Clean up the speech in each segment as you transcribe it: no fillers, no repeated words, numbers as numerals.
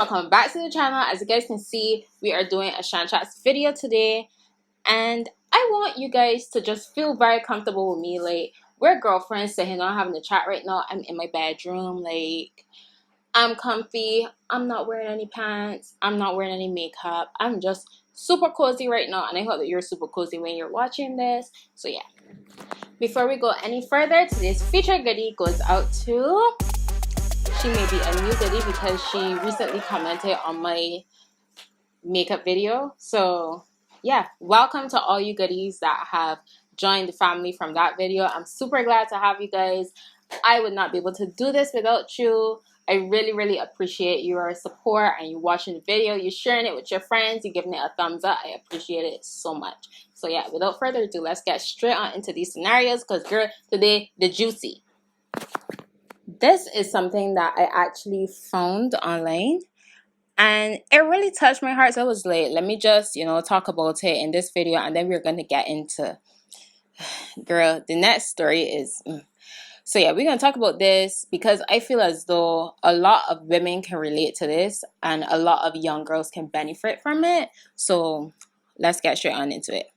welcome back to the channel. As you guys can see, we are doing a ChaniceTv video today, and I want you guys to just feel very comfortable with me. Like, we're girlfriends sitting down having a chat right now. I'm in my bedroom, like, I'm comfy. I'm not wearing any pants. I'm not wearing any makeup. I'm just super cozy right now, and I hope that you're super cozy when you're watching this. So yeah, before we go any further, today's featured goodie goes out to, she may be a new goodie because she recently commented on my makeup video. So yeah, welcome to all you goodies that have joined the family from that video. I'm super glad to have you guys. I would not be able to do this without you. I really appreciate your support and you watching the video, you sharing it with your friends, you giving it a thumbs up. I appreciate it so much. So yeah, without further ado, let's get straight on into these scenarios, because girl, today the juicy. This is something that I actually found online and it really touched my heart. So I was like, let me just, talk about it in this video, and then we're going to get into, girl, the next story is... So yeah, we're going to talk about this because I feel as though a lot of women can relate to this and a lot of young girls can benefit from it. So let's get straight on into it.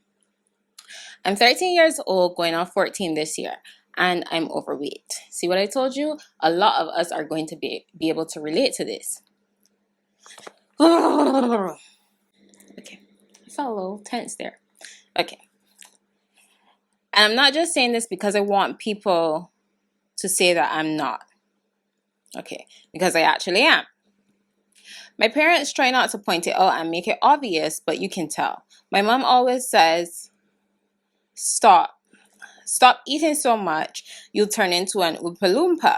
I'm 13 years old, going on 14 this year, and I'm overweight. See what I told you? A lot of us are going to be able to relate to this. Okay, I felt a little tense there. Okay. And I'm not just saying this because I want people to say that I'm not. Okay, because I actually am. My parents try not to point it out and make it obvious, but you can tell. My mom always says, stop eating so much, you'll turn into an Oompa Loompa.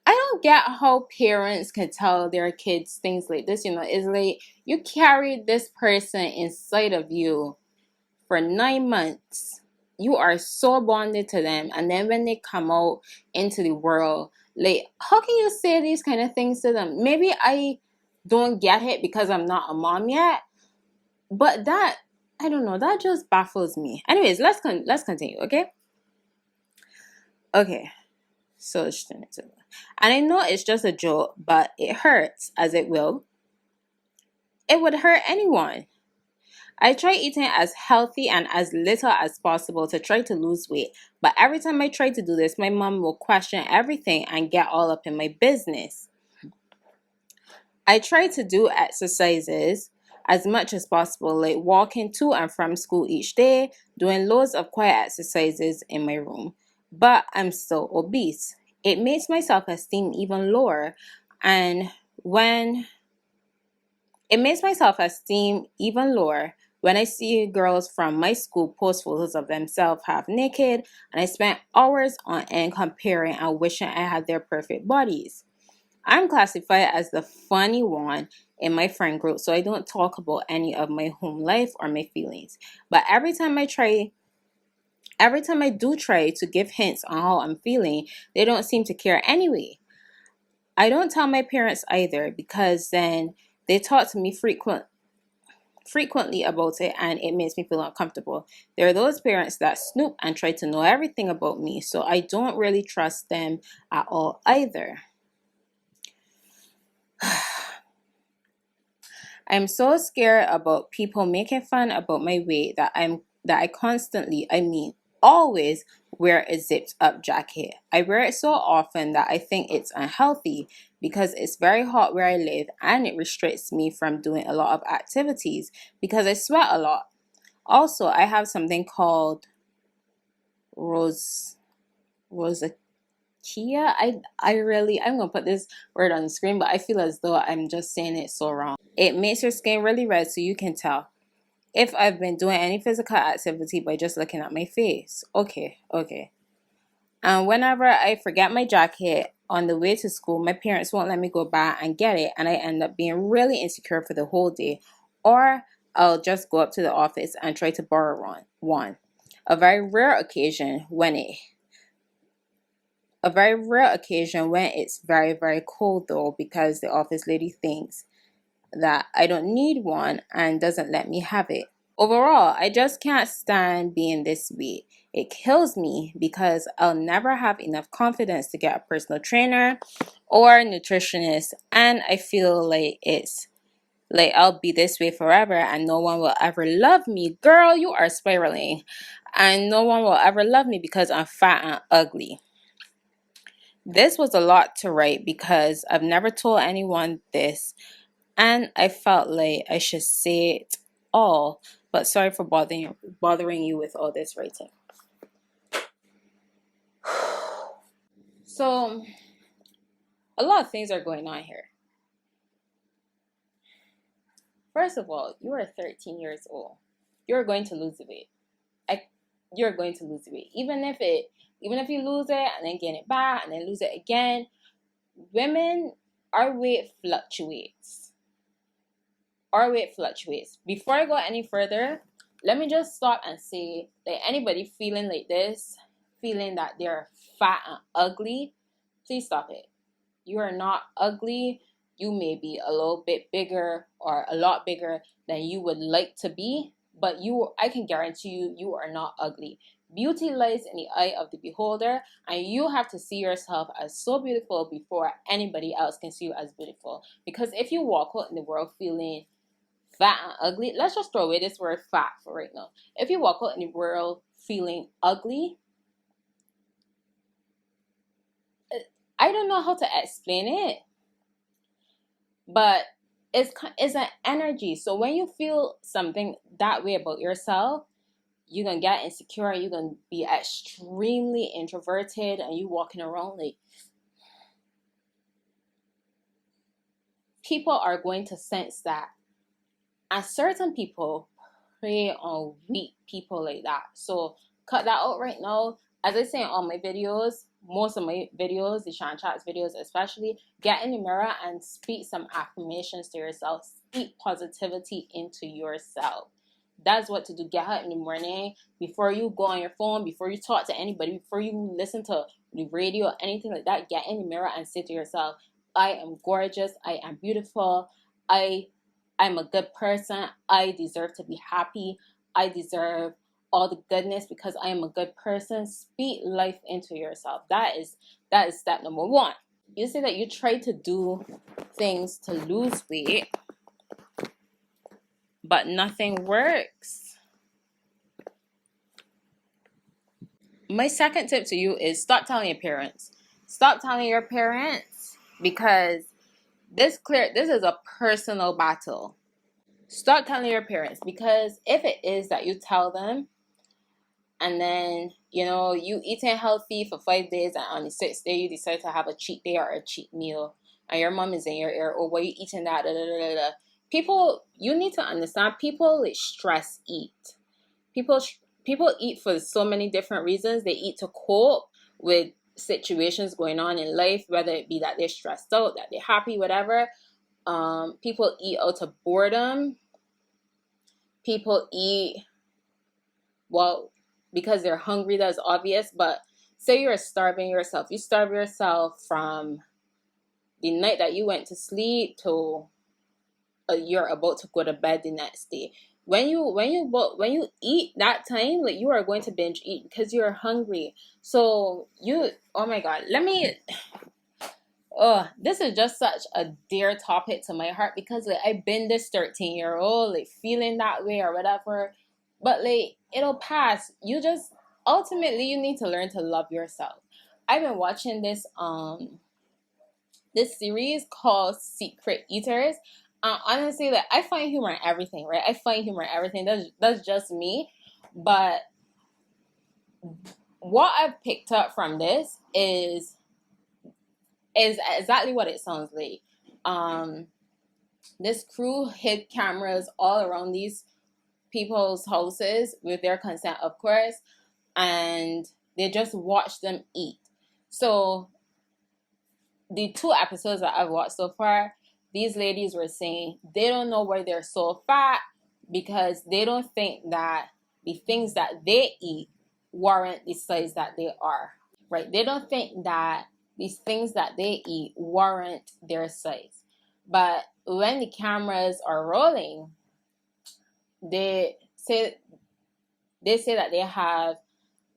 I don't get how parents can tell their kids things like this. It's like you carried this person inside of you for 9 months. You are so bonded to them, and then when they come out into the world, like, how can you say these kind of things to them? Maybe I don't get it because I'm not a mom yet, but that, I don't know, that just baffles me. Anyways, let's continue, okay? Okay, so and I know it's just a joke, but it hurts, as it will. It would hurt anyone. I try eating as healthy and as little as possible to try to lose weight, but every time I try to do this, my mom will question everything and get all up in my business. I try to do exercises as much as possible, like walking to and from school each day, doing loads of quiet exercises in my room, but I'm still obese. It makes my self-esteem even lower, and when I see girls from my school post photos of themselves half naked, and I spent hours on end comparing and wishing I had their perfect bodies. I'm classified as the funny one in my friend group, so I don't talk about any of my home life or my feelings. But every time I do try to give hints on how I'm feeling, they don't seem to care anyway. I don't tell my parents either, because then they talk to me frequently about it, and it makes me feel uncomfortable. There are those parents that snoop and try to know everything about me, so I don't really trust them at all either. I'm so scared about people making fun about my weight that I constantly, always, wear a zipped up jacket. I wear it so often that I think it's unhealthy because it's very hot where I live, and it restricts me from doing a lot of activities because I sweat a lot. Also, I have something called rosacea. I'm gonna put this word on the screen, but I feel as though I'm just saying it so wrong. It makes your skin really red, so you can tell if I've been doing any physical activity by just looking at my face. Okay. And whenever I forget my jacket on the way to school, my parents won't let me go back and get it, and I end up being really insecure for the whole day. Or I'll just go up to the office and try to borrow one. A very rare occasion when it's very cold, though, because the office lady thinks that I don't need one and doesn't let me have it. Overall, I just can't stand being this way. It kills me because I'll never have enough confidence to get a personal trainer or nutritionist, and I feel like it's like I'll be this way forever and no one will ever love me. Girl, you are spiraling. And no one will ever love me because I'm fat and ugly. This was a lot to write because I've never told anyone this, and I felt like I should say it all. But sorry for bothering you with all this writing. So, a lot of things are going on here. First of all, you are 13 years old. You're going to lose the weight. You're going to lose the weight. Even if you lose it and then gain it back and then lose it again, women, our weight fluctuates. Our weight fluctuates. Before I go any further, let me just stop and say that anybody feeling like this, feeling that they're fat and ugly, please stop it. You are not ugly. You may be a little bit bigger or a lot bigger than you would like to be, but I can guarantee you, you are not ugly. Beauty lies in the eye of the beholder, and you have to see yourself as so beautiful before anybody else can see you as beautiful. Because if you walk out in the world feeling fat and ugly, let's just throw away this word fat for right now. If you walk out in the world feeling ugly, I don't know how to explain it, but it's an energy. So when you feel something that way about yourself, you're gonna get insecure, you're gonna be extremely introverted, and you walking around like people are going to sense that. And certain people prey on weak people like that. So cut that out right now. As I say in all my videos, most of my videos, the ChaniceTv videos especially, get in the mirror and speak some affirmations to yourself. Speak positivity into yourself. That's what to do. Get out in the morning before you go on your phone, before you talk to anybody, before you listen to the radio or anything like that. Get in the mirror and say to yourself, I am gorgeous. I am beautiful. I'm a good person. I deserve to be happy. I deserve all the goodness because I am a good person. Speak life into yourself. That is step number one. You say that you try to do things to lose weight, but nothing works. My second tip to you is stop telling your parents. Stop telling your parents because this is a personal battle. Stop telling your parents because if it is that you tell them and then you eating healthy for 5 days and on the sixth day you decide to have a cheat day or a cheat meal and your mom is in your ear, oh, why you eating that, da, da, da, da. People, you need to understand, people stress eat. People eat for so many different reasons. They eat to cope with situations going on in life, whether it be that they're stressed out, that they're happy, whatever. People eat out of boredom. People eat, well, because they're hungry, that's obvious. But say you're starving yourself. You starve yourself from the night that you went to sleep till you're about to go to bed the next day. When you eat that time, like, you are going to binge eat because you're hungry. So oh my god, this is just such a dear topic to my heart because like I've been this 13-year-old like feeling that way or whatever, but like it'll pass. Ultimately you need to learn to love yourself. I've been watching this series called Secret Eaters. Honestly, like, I find humor in everything, right? I find humor in everything. That's just me. But what I've picked up from this is exactly what it sounds like. This crew hid cameras all around these people's houses with their consent, of course, and they just watched them eat. So the 2 episodes that I've watched so far, these ladies were saying they don't know why they're so fat because they don't think that the things that they eat warrant the size that they are, right? They don't think that these things that they eat warrant their size. But when the cameras are rolling, say they say that they have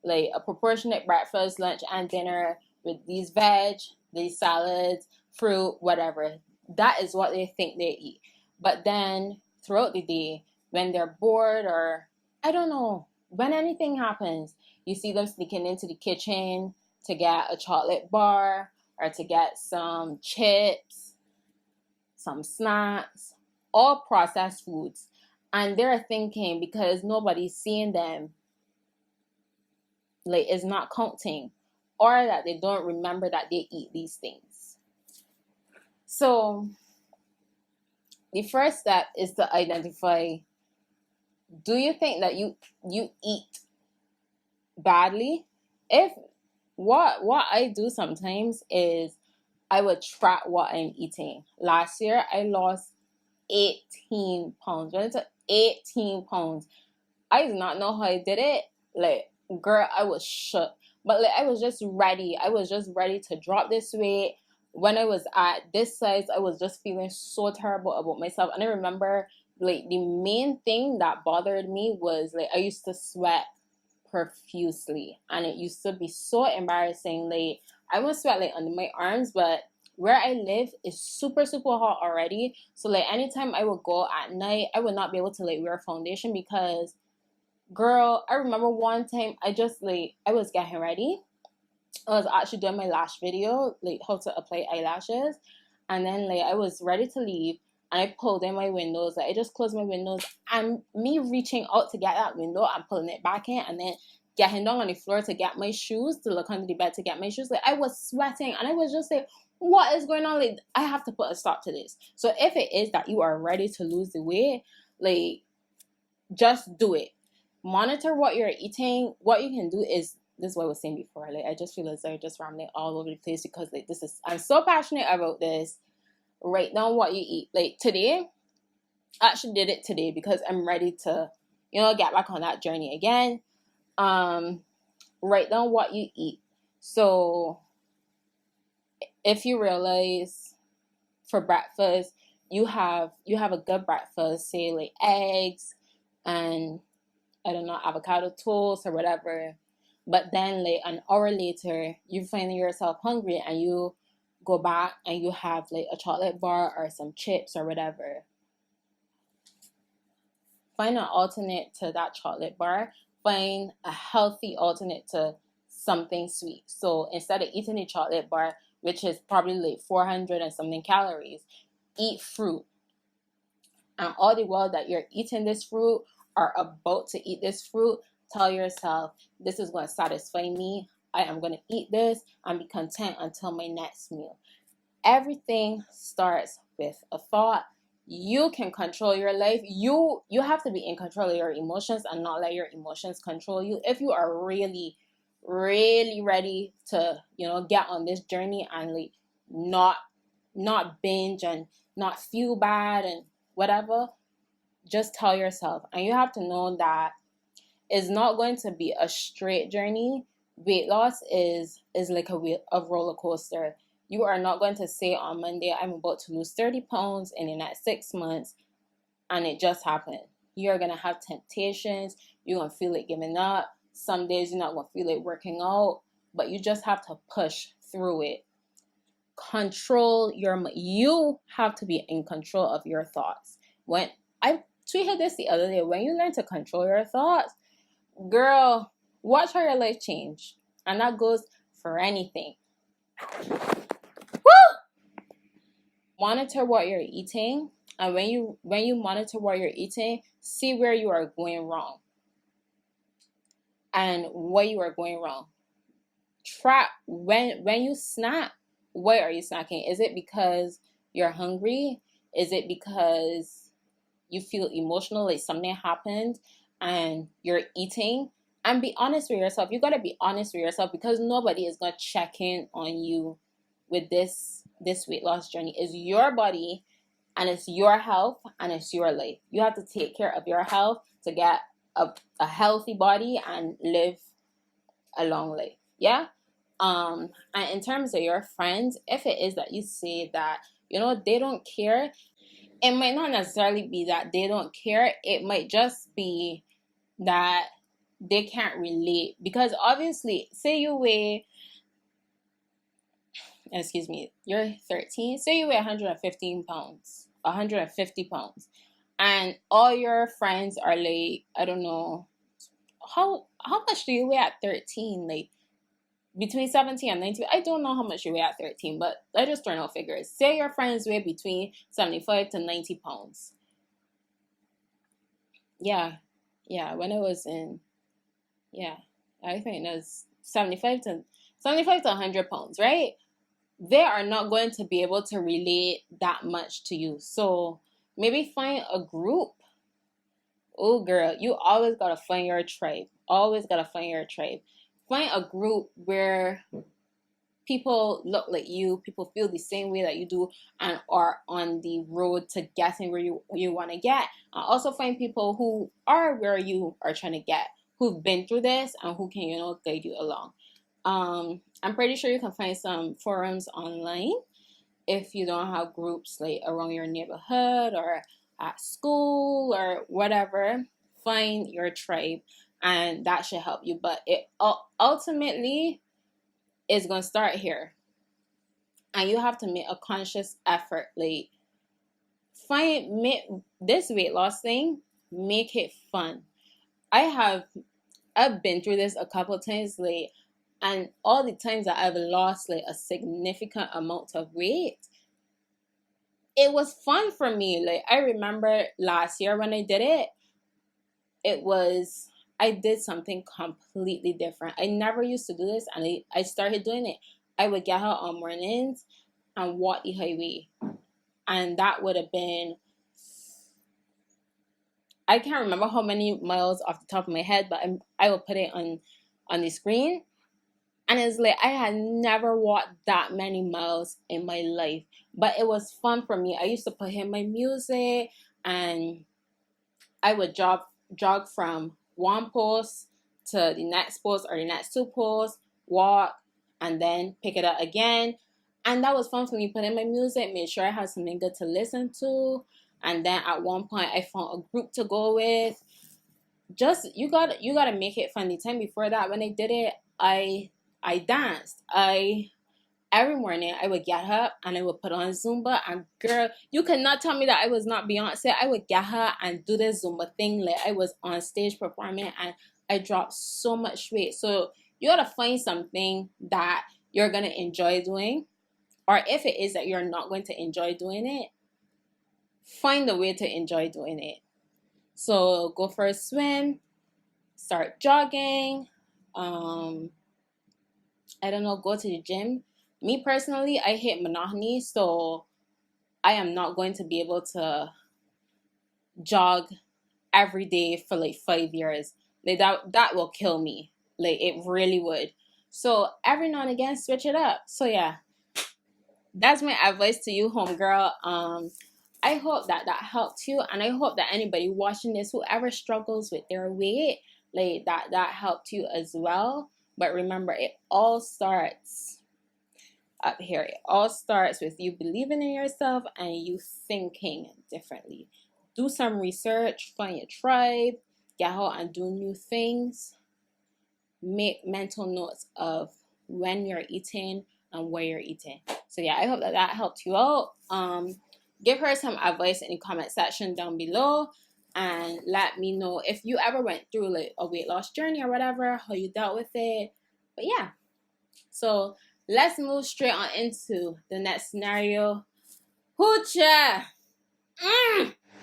like a proportionate breakfast, lunch, and dinner with these veg, these salads, fruit, whatever. That is what they think they eat. But then throughout the day, when they're bored or I don't know, when anything happens, you see them sneaking into the kitchen to get a chocolate bar or to get some chips, some snacks, all processed foods. And they're thinking because nobody's seeing them, like is not counting, or that they don't remember that they eat these things. So the first step is to identify, do you think that you eat badly? If what I do sometimes is I would track what I'm eating. Last year I lost 18 pounds. When it's 18 pounds, I do not know how I did it. Like, girl, I was shook. But like, I was just ready. I was just ready to drop this weight. When I was at this size, I was just feeling so terrible about myself. And I remember, like, the main thing that bothered me was, like, I used to sweat profusely. And it used to be so embarrassing. Like, I would sweat, like, under my arms, but where I live is super, super hot already. So, like, anytime I would go at night, I would not be able to, like, wear foundation because, girl, I remember one time I was getting ready. I was actually doing my lash video, like how to apply eyelashes. And then like I was ready to leave and I pulled in my windows. Like I just closed my windows and me reaching out to get that window and pulling it back in and then getting down on the floor to get my shoes, to look under the bed to get my shoes. Like I was sweating and I was just like, what is going on? Like I have to put a stop to this. So if it is that you are ready to lose the weight, like just do it. Monitor what you're eating. What you can do is, this is what I was saying before, like I just feel as though I'm just rambling all over the place because like I'm so passionate about this. Write down what you eat. Like today, I actually did it today because I'm ready to, get back on that journey again. Write down what you eat. So if you realize for breakfast you have a good breakfast, say like eggs and I don't know, avocado toast or whatever. But then like an hour later, you find yourself hungry and you go back and you have like a chocolate bar or some chips or whatever. Find an alternate to that chocolate bar. Find a healthy alternate to something sweet. So instead of eating a chocolate bar, which is probably like 400 and something calories, eat fruit. And all the while that you're eating this fruit or about to eat this fruit, tell yourself, this is going to satisfy me. I am going to eat this and be content until my next meal. Everything starts with a thought. You can control your life. You have to be in control of your emotions and not let your emotions control you. If you are really, really ready to, get on this journey and like not binge and not feel bad and whatever, just tell yourself. And you have to know that it's not going to be a straight journey. Weight loss is like a roller coaster. You are not going to say on Monday, I'm about to lose 30 pounds in the next 6 months, and it just happened. You're going to have temptations. You're going to feel like giving up. Some days you're not going to feel like working out, but you just have to push through it. You have to be in control of your thoughts. When I tweeted this the other day, when you learn to control your thoughts, girl, watch how your life change. And that goes for anything. Woo! Monitor what you're eating. And when you monitor what you're eating, see where you are going wrong. And what you are going wrong. Track when you snack, why are you snacking? Is it because you're hungry? Is it because you feel emotional, like something happened and you're eating? And be honest with yourself. You gotta be honest with yourself because nobody is gonna check in on you with this weight loss journey. It's your body and it's your health and it's your life. You have to take care of your health to get a healthy body and live a long life. Yeah. And in terms of your friends, if it is that you say that, they don't care, it might not necessarily be that they don't care. It might just be that they can't relate. Because obviously, say you weigh, excuse me, you're 13, say you weigh 115 pounds, 150 pounds, and all your friends are like, I don't know, how much do you weigh at 13? Like between 17 and 19. I don't know how much you weigh at 13, but let's just throw out figures. Say your friends weigh between 75 to 90 pounds. Yeah, when I was in, I think it was 75 to 100 pounds, right? They are not going to be able to relate that much to you. So maybe find a group. Oh, girl, you always gotta find your tribe. Always gotta find your tribe. Find a group where people look like you, people feel the same way that you do, and are on the road to getting where you want to get. And also find people who are where you are trying to get, who've been through this, and who can, guide you along. I'm pretty sure you can find some forums online if you don't have groups like around your neighborhood or at school or whatever. Find your tribe, and that should help you. But it ultimately is going to start here, and you have to make a conscious effort. Like, make this weight loss thing, make it fun. I've been through this a couple of times, like, and all the times that I've lost like a significant amount of weight, it was fun for me. Like, I remember last year when I did it, I did something completely different. I never used to do this, and I started doing it. I would get out on mornings and walk the highway, and that would have been, I can't remember how many miles off the top of my head, but I will put it on the screen. And it's like, I had never walked that many miles in my life, but it was fun for me. I used to put in my music, and I would jog from one post to the next post or the next two posts, walk, and then pick it up again. And that was fun for me. Put in my music, made sure I had something good to listen to. And then at one point I found a group to go with. Just, you gotta make it fun. The time before that, when I did it, I danced. Every morning I would get up and I would put on Zumba, and girl, you cannot tell me that I was not Beyonce. I would get up and do this Zumba thing like I was on stage performing, and I dropped so much weight. So you gotta find something that you're gonna enjoy doing, or if it is that you're not going to enjoy doing it, find a way to enjoy doing it. So go for a swim, start jogging, I don't know, go to the gym. Me personally, I hate monotony, so I am not going to be able to jog every day for like 5 years. Like, that will kill me. Like, it really would. So every now and again, switch it up. So yeah, that's my advice to you, homegirl. I hope that helped you, and I hope that anybody watching this, whoever struggles with their weight, like that helped you as well. But remember, it all starts up here. It all starts with you believing in yourself and you thinking differently. Do some research, find your tribe, get out and do new things. Make mental notes of when you're eating and where you're eating. So yeah, I hope that helped you out. Give her some advice in the comment section down below, and let me know if you ever went through like a weight loss journey or whatever, how you dealt with it. But yeah, so let's move straight on into the next scenario. Hoocha!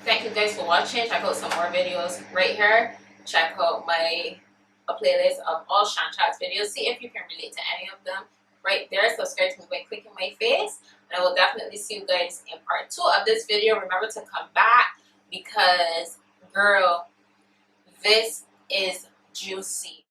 Thank you guys for watching. Check out some more videos right here. Check out my playlist of all ChaniceTv videos. See if you can relate to any of them right there. Subscribe to me by clicking my face. And I will definitely see you guys in part 2 of this video. Remember to come back because, girl, this is juicy.